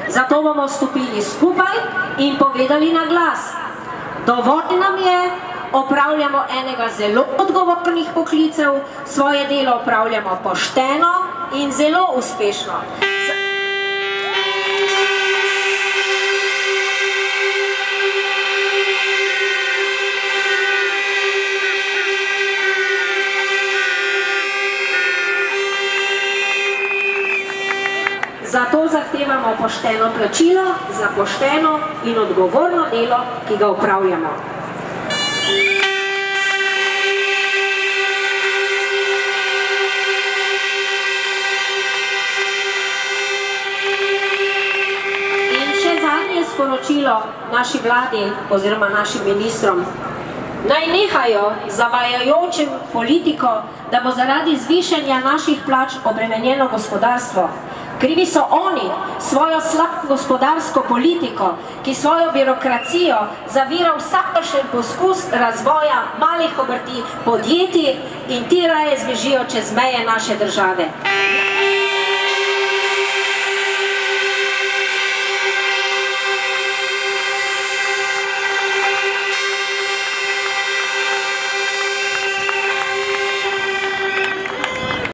Zato bomo stopili skupaj in povedali na glas. Dovolj nam je, opravljamo enega zelo odgovornih poklicev, svoje delo opravljamo pošteno in zelo uspešno. Zato zahtevamo pošteno plačilo za pošteno in odgovorno delo, ki ga opravljamo. In še zadnje sporočilo naši vladi oziroma našim ministrom. Naj nehajo zavajajočim politiko, da bo zaradi zvišanja naših plač obremenjeno gospodarstvo. Krivi so oni svojo slabo gospodarsko politiko, ki svojo birokracijo zavira vsakršen poskus razvoja malih obrti, podjetij in ti raje zbežijo čez meje naše države.